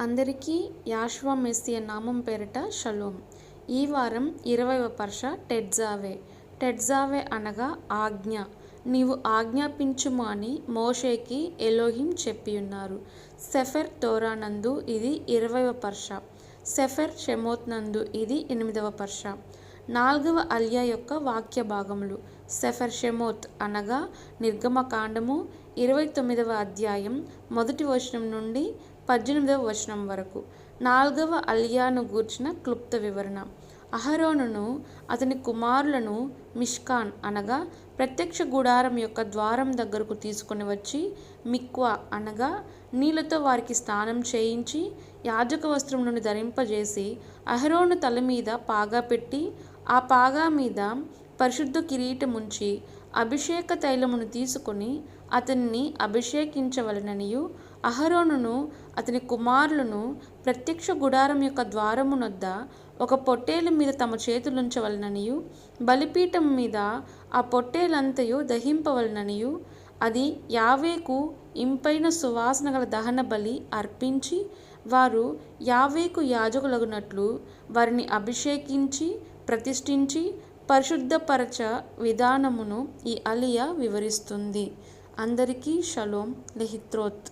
అందరికీ యాషువా మెస్సియ నామం పేరిట షలోమ్. ఈ వారం 20వ పర్ష టెట్జావే. టెట్జావే అనగా ఆజ్ఞ. నీవు ఆజ్ఞాపించుము అని మోషేకి ఎలోహిం చెప్పియున్నారు. సెఫర్ తోరా నందు ఇది 20వ పర్ష. సెఫర్ షెమోత్ నందు ఇది 8వ పర్ష. 4వ అల్యా యొక్క వాక్య భాగములు. సెఫర్ షెమోత్ అనగా నిర్గమకాండము 29వ అధ్యాయం 1వ వచనం నుండి 18వ వచనం వరకు. 4వ అల్యాను గూర్చిన క్లుప్త వివరణ. అహరోనును అతని కుమారులను మిష్కాన్ అనగా ప్రత్యక్ష గుడారం యొక్క ద్వారం దగ్గరకు తీసుకుని వచ్చి మిక్వా అనగా నీళ్లతో వారికి స్నానం చేయించి యాజక వస్త్రం నుండి ధరింపజేసి అహరోను తల మీద పాగా పెట్టి ఆ పాగా మీద పరిశుద్ధ కిరీటముంచి అభిషేక తైలమును తీసుకొని అతన్ని అభిషేకించవలెననియు అహరోనును అతని కుమారులను ప్రత్యక్ష గుడారం యొక్క ద్వారమునొద్ద ఒక పొట్టేలు మీద తమ చేతులుంచవలననియు బలిపీఠం మీద ఆ పొట్టేలంతయు దహింపవలననియు అది యావేకు ఇంపైన సువాసన గల దహన బలి అర్పించి వారు యావేకు యాజకులగునట్లు వారిని అభిషేకించి ప్రతిష్ఠించి పరిశుద్ధపరచ విధానమును ఈ అలియా వివరిస్తుంది. అందరికీ షలోమ్ లెహిత్రోత్.